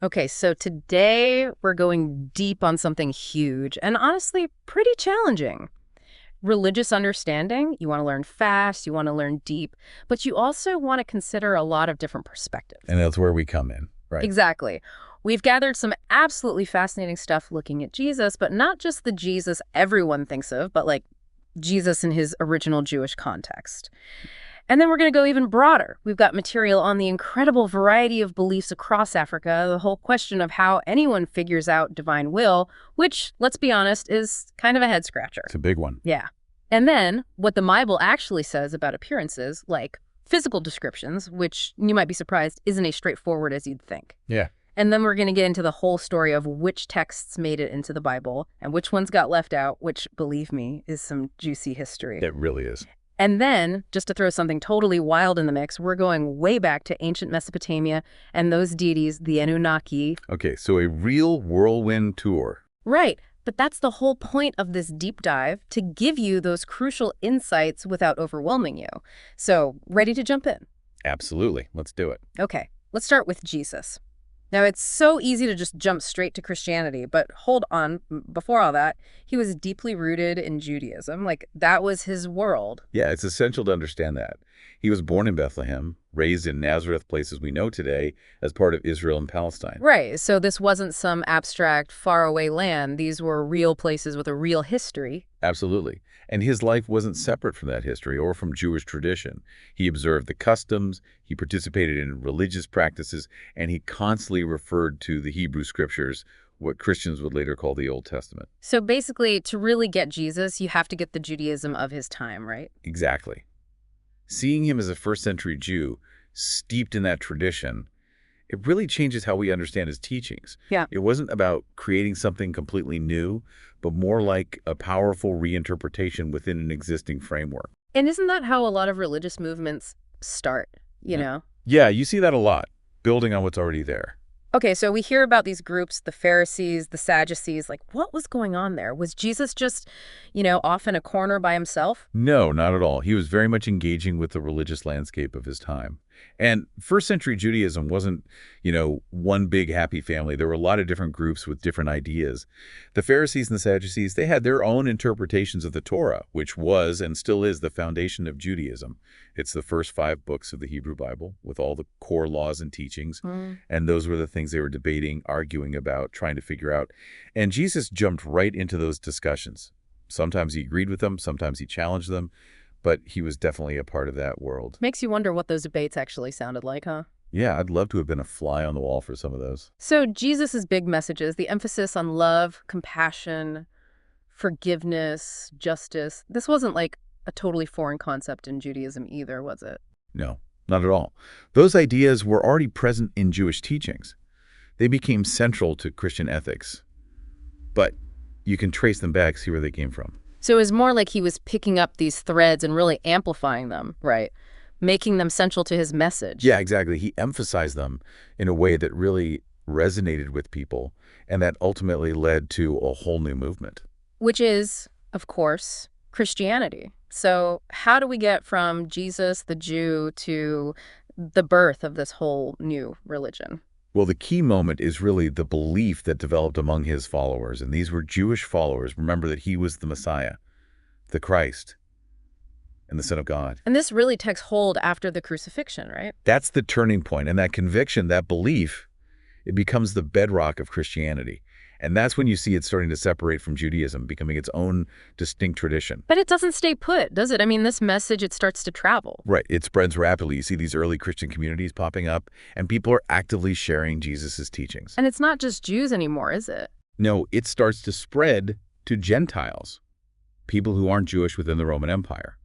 Okay, so today we're going deep on something huge and honestly pretty challenging. Religious understanding, you want to learn fast, you want to learn deep, but you also want to consider a lot of different perspectives. And that's where we come in, right? Exactly. We've gathered some absolutely fascinating stuff looking at Jesus, but not just the Jesus everyone thinks of, but like Jesus in his original Jewish context. And then we're going to go even broader. We've got material on the incredible variety of beliefs across Africa, the whole question of how anyone figures out divine will, which, let's be honest, is kind of a head scratcher. It's a big one. Yeah. And then what the Bible actually says about appearances, like physical descriptions, which you might be surprised isn't as straightforward as you'd think. Yeah. And then we're going to get into the whole story of which texts made it into the Bible and which ones got left out, which, believe me, is some juicy history. It really is. And then, just to throw something totally wild in the mix, we're going way back to ancient Mesopotamia and those deities, the Anunnaki. Okay, so a real whirlwind tour. Right. But that's the whole point of this deep dive, to give you those crucial insights without overwhelming you. So, ready to jump in? Absolutely. Let's do it. Okay, let's start with Jesus. Now, it's so easy to just jump straight to Christianity, but hold on, before all that, he was deeply rooted in Judaism. Like, that was his world. Yeah, it's essential to understand that. He was born in Bethlehem, raised in Nazareth, places we know today, as part of Israel and Palestine. Right, so this wasn't some abstract, faraway land. These were real places with a real history. Absolutely. And his life wasn't separate from that history or from Jewish tradition. He observed the customs, he participated in religious practices, and he constantly referred to the Hebrew scriptures, what Christians would later call the Old Testament. So basically, to really get Jesus, you have to get the Judaism of his time, right? Exactly. Seeing him as a first-century Jew, steeped in that tradition, it really changes how we understand his teachings. Yeah. It wasn't about creating something completely new, but more like a powerful reinterpretation within an existing framework. And isn't that how a lot of religious movements start, you know? Yeah, you see that a lot, building on what's already there. Okay, so we hear about these groups, the Pharisees, the Sadducees. Like, what was going on there? Was Jesus just, off in a corner by himself? No, not at all. He was very much engaging with the religious landscape of his time. And first-century Judaism wasn't, one big happy family. There were a lot of different groups with different ideas. The Pharisees and the Sadducees, they had their own interpretations of the Torah, which was and still is the foundation of Judaism. It's the first 5 books of the Hebrew Bible with all the core laws and teachings. And those were the things they were debating, arguing about, trying to figure out. And Jesus jumped right into those discussions. Sometimes he agreed with them, sometimes he challenged them. But he was definitely a part of that world. Makes you wonder what those debates actually sounded like, huh? Yeah, I'd love to have been a fly on the wall for some of those. So Jesus's big messages, the emphasis on love, compassion, forgiveness, justice, this wasn't like a totally foreign concept in Judaism either, was it? No, not at all. Those ideas were already present in Jewish teachings. They became central to Christian ethics. But you can trace them back, see where they came from. So it was more like he was picking up these threads and really amplifying them, right? Making them central to his message. Yeah, exactly. He emphasized them in a way that really resonated with people, and that ultimately led to a whole new movement. Which is, of course, Christianity. So how do we get from Jesus, the Jew, to the birth of this whole new religion? Well, the key moment is really the belief that developed among his followers, and these were Jewish followers. Remember that he was the Messiah, the Christ, and the Son of God. And this really takes hold after the crucifixion, right? That's the turning point, and that conviction, that belief, it becomes the bedrock of Christianity. And that's when you see it starting to separate from Judaism, becoming its own distinct tradition. But it doesn't stay put, does it? I mean, this message, it starts to travel. Right. It spreads rapidly. You see these early Christian communities popping up, and people are actively sharing Jesus's teachings. And it's not just Jews anymore, is it? No, it starts to spread to Gentiles, people who aren't Jewish within the Roman Empire.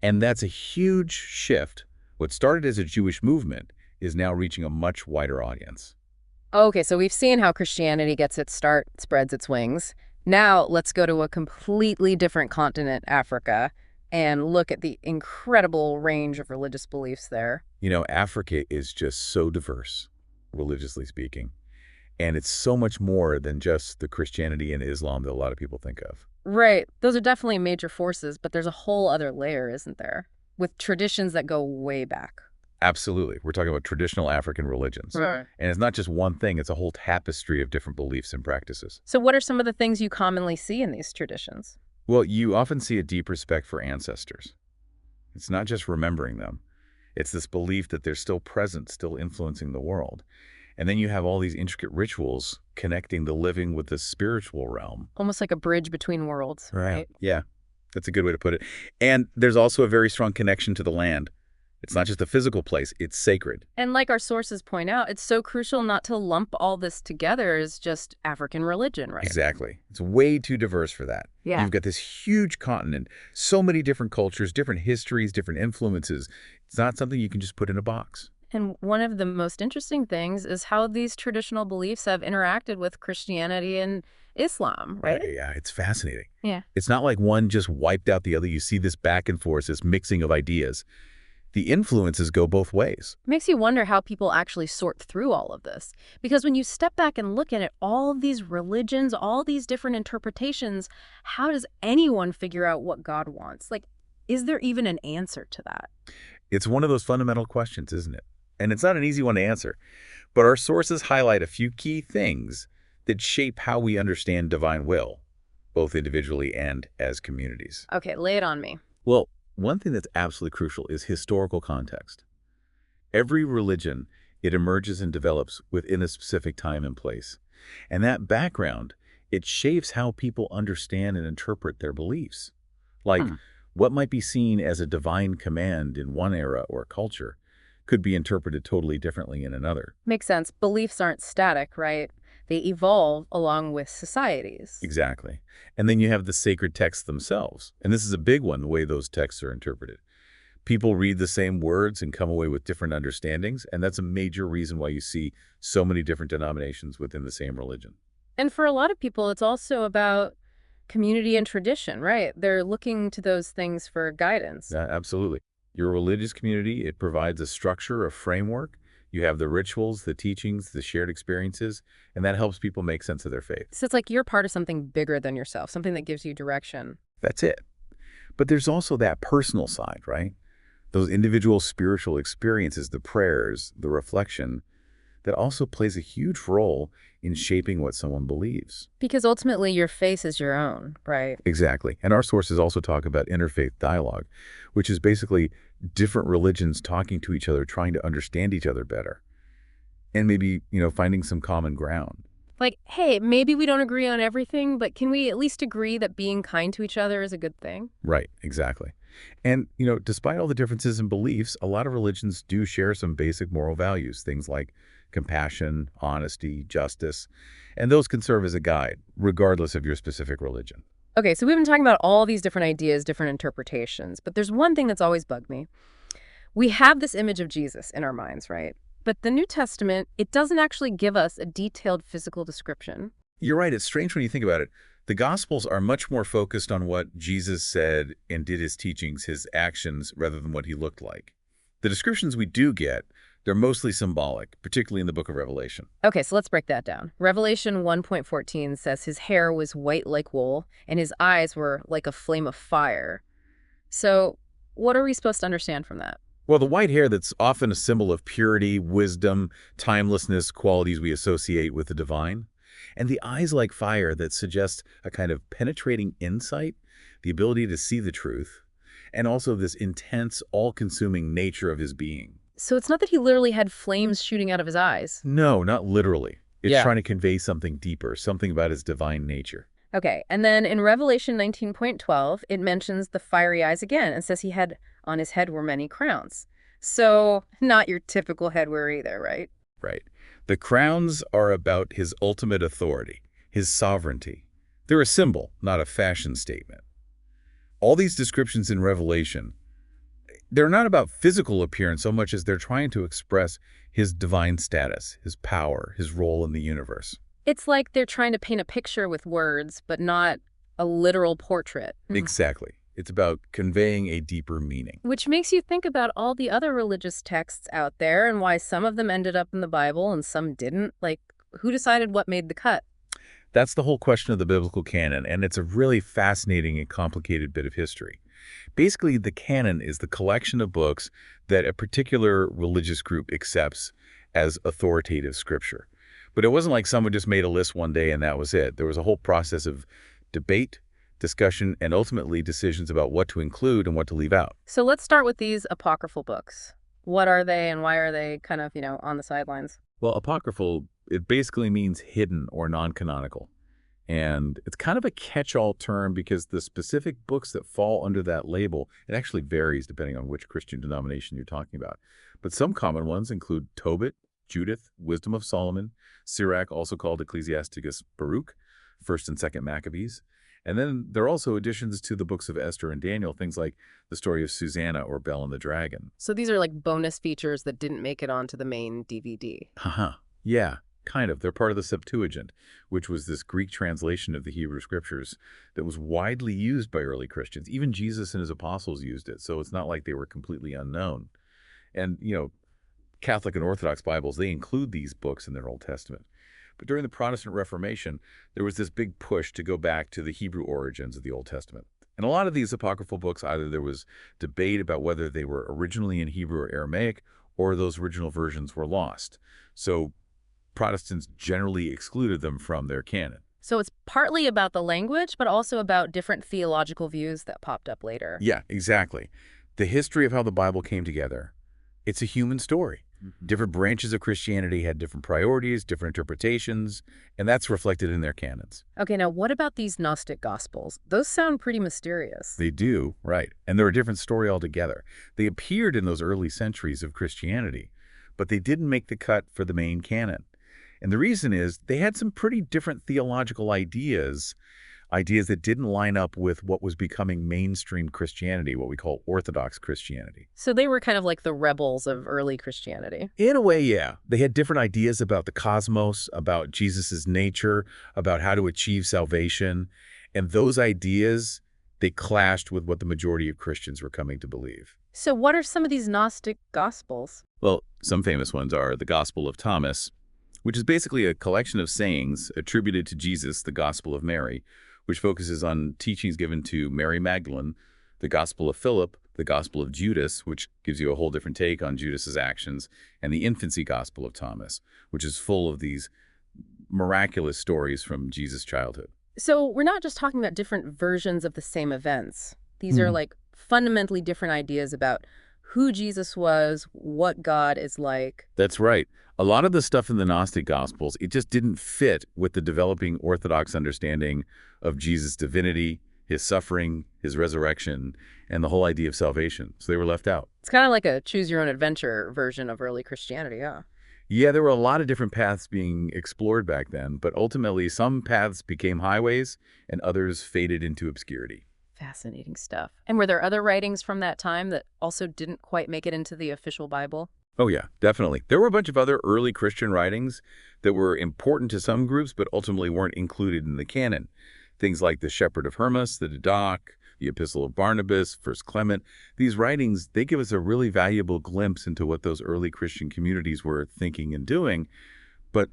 And that's a huge shift. What started as a Jewish movement is now reaching a much wider audience. Okay, so we've seen how Christianity gets its start, spreads its wings. Now let's go to a completely different continent, Africa, and look at the incredible range of religious beliefs there. Africa is just so diverse, religiously speaking. And it's so much more than just the Christianity and Islam that a lot of people think of. Right. Those are definitely major forces, but there's a whole other layer, isn't there? With traditions that go way back. Absolutely. We're talking about traditional African religions. Right. And it's not just one thing, it's a whole tapestry of different beliefs and practices. So what are some of the things you commonly see in these traditions? Well, you often see a deep respect for ancestors. It's not just remembering them. It's this belief that they're still present, still influencing the world. And then you have all these intricate rituals connecting the living with the spiritual realm. Almost like a bridge between worlds, right? Yeah, that's a good way to put it. And there's also a very strong connection to the land. It's not just a physical place, it's sacred. And like our sources point out, it's so crucial not to lump all this together as just African religion, right? Exactly. It's way too diverse for that. Yeah. You've got this huge continent, so many different cultures, different histories, different influences. It's not something you can just put in a box. And one of the most interesting things is how these traditional beliefs have interacted with Christianity and Islam, right? Yeah, it's fascinating. Yeah. It's not like one just wiped out the other. You see this back and forth, this mixing of ideas. The influences go both ways. Makes you wonder how people actually sort through all of this. Because when you step back and look at it, all of these religions, all these different interpretations, how does anyone figure out what God wants? Like, is there even an answer to that? It's one of those fundamental questions, isn't it? And it's not an easy one to answer. But our sources highlight a few key things that shape how we understand divine will, both individually and as communities. Okay, lay it on me. Well, one thing that's absolutely crucial is historical context. Every religion, it emerges and develops within a specific time and place. And that background, it shapes how people understand and interpret their beliefs. Like, what might be seen as a divine command in one era or culture could be interpreted totally differently in another. Makes sense. Beliefs aren't static, right? They evolve along with societies. Exactly. And then you have the sacred texts themselves. And this is a big one, the way those texts are interpreted. People read the same words and come away with different understandings, and that's a major reason why you see so many different denominations within the same religion. And for a lot of people, it's also about community and tradition, right? They're looking to those things for guidance. Yeah, absolutely. Your religious community, it provides a structure, a framework. You have the rituals, the teachings, the shared experiences, and that helps people make sense of their faith. So it's like you're part of something bigger than yourself, something that gives you direction. That's it. But there's also that personal side, right? Those individual spiritual experiences, the prayers, the reflection, that also plays a huge role in shaping what someone believes. Because ultimately your faith is your own, right? Exactly. And our sources also talk about interfaith dialogue, which is basically different religions talking to each other, trying to understand each other better, and maybe, finding some common ground. Like, hey, maybe we don't agree on everything, but can we at least agree that being kind to each other is a good thing? Right, exactly. And, despite all the differences in beliefs, a lot of religions do share some basic moral values, things like compassion, honesty, justice, and those can serve as a guide, regardless of your specific religion. Okay, so we've been talking about all these different ideas, different interpretations, but there's one thing that's always bugged me. We have this image of Jesus in our minds, right? But the New Testament, it doesn't actually give us a detailed physical description. You're right. It's strange when you think about it. The Gospels are much more focused on what Jesus said and did his teachings, his actions, rather than what he looked like. The descriptions we do get, they're mostly symbolic, particularly in the book of Revelation. Okay, so let's break that down. Revelation 1.14 says his hair was white like wool, and his eyes were like a flame of fire. So what are we supposed to understand from that? Well, the white hair, that's often a symbol of purity, wisdom, timelessness, qualities we associate with the divine. And the eyes like fire, that suggest a kind of penetrating insight, the ability to see the truth, and also this intense, all-consuming nature of his being. So it's not that he literally had flames shooting out of his eyes. No, not literally. It's Yeah. trying to convey something deeper, something about his divine nature. Okay, and then in Revelation 19.12, it mentions the fiery eyes again and says on his head were many crowns. So not your typical head wear either, right? Right. The crowns are about his ultimate authority, his sovereignty. They're a symbol, not a fashion statement. All these descriptions in Revelation, they're not about physical appearance so much as they're trying to express his divine status, his power, his role in the universe. It's like they're trying to paint a picture with words, but not a literal portrait. Exactly. It's about conveying a deeper meaning. Which makes you think about all the other religious texts out there and why some of them ended up in the Bible and some didn't. Like, who decided what made the cut? That's the whole question of the biblical canon, and it's a really fascinating and complicated bit of history. Basically, the canon is the collection of books that a particular religious group accepts as authoritative scripture. But it wasn't like someone just made a list one day and that was it. There was a whole process of debate, discussion, and ultimately decisions about what to include and what to leave out. So let's start with these apocryphal books. What are they and why are they kind of, on the sidelines? Well, apocryphal, it basically means hidden or non-canonical. And it's kind of a catch-all term because the specific books that fall under that label, it actually varies depending on which Christian denomination you're talking about. But some common ones include Tobit, Judith, Wisdom of Solomon, Sirach, also called Ecclesiasticus Baruch, 1st and 2nd Maccabees. And then there are also additions to the books of Esther and Daniel, things like the story of Susanna or Bel and the Dragon. So these are like bonus features that didn't make it onto the main DVD. Haha. Yeah, kind of. They're part of the Septuagint, which was this Greek translation of the Hebrew scriptures that was widely used by early Christians. Even Jesus and his apostles used it, so it's not like they were completely unknown. And, Catholic and Orthodox Bibles, they include these books in their Old Testament. But during the Protestant Reformation, there was this big push to go back to the Hebrew origins of the Old Testament. And a lot of these apocryphal books, either there was debate about whether they were originally in Hebrew or Aramaic, or those original versions were lost. So Protestants generally excluded them from their canon. So it's partly about the language, but also about different theological views that popped up later. Yeah, exactly. The history of how the Bible came together, it's a human story. Different branches of Christianity had different priorities, different interpretations, and that's reflected in their canons. Okay, now what about these Gnostic Gospels? Those sound pretty mysterious. They do, right. And they're a different story altogether. They appeared in those early centuries of Christianity, but they didn't make the cut for the main canon. And the reason is they had some pretty different theological ideas that didn't line up with what was becoming mainstream Christianity, what we call Orthodox Christianity. So they were kind of like the rebels of early Christianity. In a way, yeah. They had different ideas about the cosmos, about Jesus's nature, about how to achieve salvation. And those ideas, they clashed with what the majority of Christians were coming to believe. So what are some of these Gnostic Gospels? Well, some famous ones are the Gospel of Thomas, which is basically a collection of sayings attributed to Jesus, the Gospel of Mary, which focuses on teachings given to Mary Magdalene, the Gospel of Philip, the Gospel of Judas, which gives you a whole different take on Judas's actions, and the Infancy Gospel of Thomas, which is full of these miraculous stories from Jesus' childhood. So we're not just talking about different versions of the same events. These are like fundamentally different ideas about who Jesus was, what God is like. That's right. A lot of the stuff in the Gnostic Gospels, it just didn't fit with the developing Orthodox understanding of Jesus' divinity, his suffering, his resurrection, and the whole idea of salvation. So they were left out. It's kind of like a choose-your-own-adventure version of early Christianity, yeah. Yeah, there were a lot of different paths being explored back then, but ultimately some paths became highways and others faded into obscurity. Fascinating stuff. And were there other writings from that time that also didn't quite make it into the official Bible? Oh, yeah, definitely. There were a bunch of other early Christian writings that were important to some groups, but ultimately weren't included in the canon. Things like the Shepherd of Hermas, the Didache, the Epistle of Barnabas, 1 Clement. These writings, they give us a really valuable glimpse into what those early Christian communities were thinking and doing, but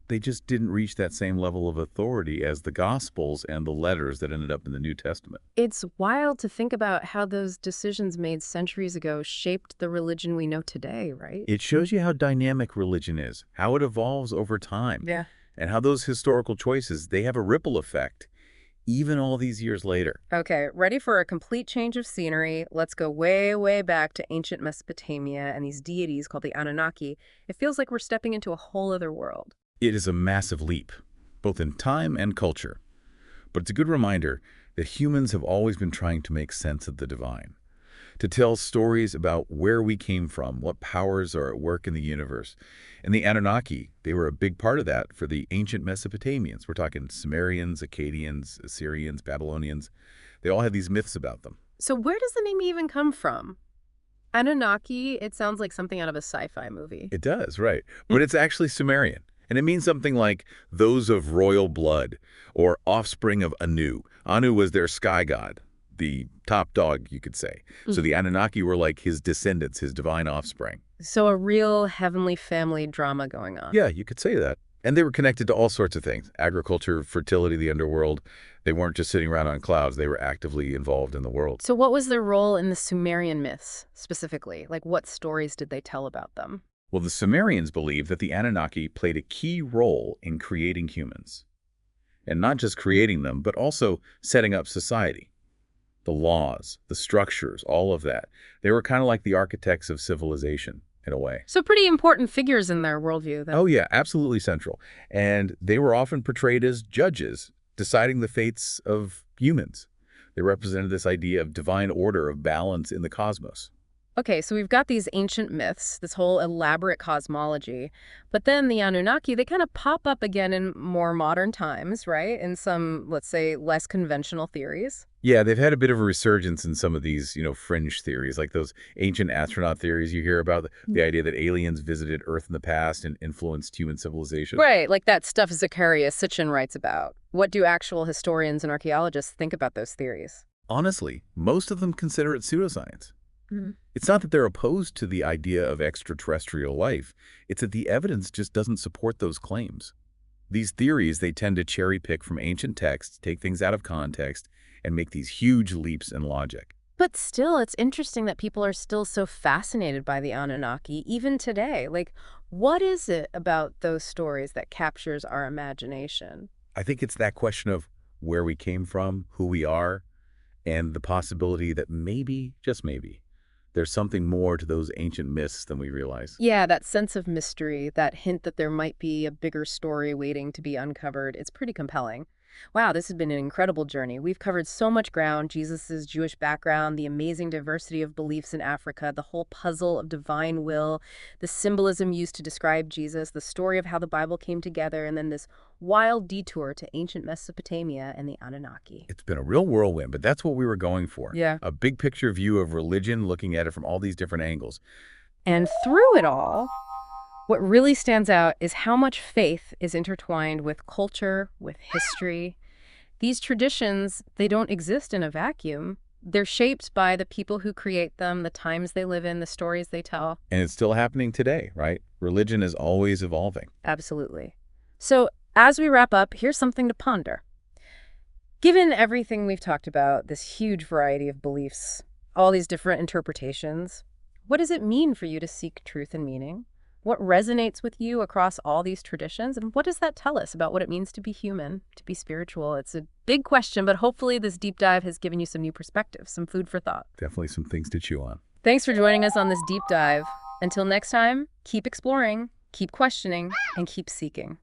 they just didn't reach that same level of authority as the Gospels and the letters that ended up in the New Testament. It's wild to think about how those decisions made centuries ago shaped the religion we know today, right? It shows you how dynamic religion is, how it evolves over time, Yeah. and how those historical choices, they have a ripple effect, even all these years later. Okay, ready for a complete change of scenery. Let's go way, way back to ancient Mesopotamia and these deities called the Anunnaki. It feels like we're stepping into a whole other world. It is a massive leap, both in time and culture. But it's a good reminder that humans have always been trying to make sense of the divine, to tell stories about where we came from, what powers are at work in the universe. And the Anunnaki, they were a big part of that for the ancient Mesopotamians. We're talking Sumerians, Akkadians, Assyrians, Babylonians. They all had these myths about them. So where does the name even come from? Anunnaki, it sounds like something out of a sci-fi movie. It does, right. But it's actually Sumerian. And it means something like those of royal blood or offspring of Anu. Anu was their sky god, the top dog, you could say. So the Anunnaki were like his descendants, his divine offspring. So a real heavenly family drama going on. Yeah, you could say that. And they were connected to all sorts of things. Agriculture, fertility, the underworld. They weren't just sitting around on clouds. They were actively involved in the world. So what was their role in the Sumerian myths, specifically? Like, what stories did they tell about them? Well, the Sumerians believed that the Anunnaki played a key role in creating humans. And not just creating them, but also setting up society. The laws, the structures, all of that. They were kind of like the architects of civilization, in a way. So pretty important figures in their worldview, then. Oh, yeah, absolutely central. And they were often portrayed as judges, deciding the fates of humans. They represented this idea of divine order, of balance in the cosmos. Okay, so we've got these ancient myths, this whole elaborate cosmology, but then the Anunnaki, they kind of pop up again in more modern times, right? In some, let's say, less conventional theories. Yeah, they've had a bit of a resurgence in some of these, fringe theories, like those ancient astronaut theories you hear about, the idea that aliens visited Earth in the past and influenced human civilization. Right, like that stuff Zecharia Sitchin writes about. What do actual historians and archaeologists think about those theories? Honestly, most of them consider it pseudoscience. Mm-hmm. It's not that they're opposed to the idea of extraterrestrial life. It's that the evidence just doesn't support those claims. These theories, they tend to cherry pick from ancient texts, take things out of context, and make these huge leaps in logic. But still, it's interesting that people are still so fascinated by the Anunnaki, even today. Like, what is it about those stories that captures our imagination? I think it's that question of where we came from, who we are, and the possibility that maybe, just maybe, there's something more to those ancient myths than we realize. Yeah, that sense of mystery, that hint that there might be a bigger story waiting to be uncovered, it's pretty compelling. Wow, this has been an incredible journey. We've covered so much ground: Jesus's Jewish background, the amazing diversity of beliefs in Africa, the whole puzzle of divine will, the symbolism used to describe Jesus, the story of how the Bible came together, and then this wild detour to ancient Mesopotamia and the Anunnaki. It's been a real whirlwind, but that's what we were going for. Yeah. A big picture view of religion, looking at it from all these different angles. And through it all, what really stands out is how much faith is intertwined with culture, with history. These traditions, they don't exist in a vacuum. They're shaped by the people who create them, the times they live in, the stories they tell. And it's still happening today, right? Religion is always evolving. Absolutely. So as we wrap up, here's something to ponder. Given everything we've talked about, this huge variety of beliefs, all these different interpretations, what does it mean for you to seek truth and meaning? What resonates with you across all these traditions? And what does that tell us about what it means to be human, to be spiritual? It's a big question, but hopefully this deep dive has given you some new perspective, some food for thought. Definitely some things to chew on. Thanks for joining us on this deep dive. Until next time, keep exploring, keep questioning, and keep seeking.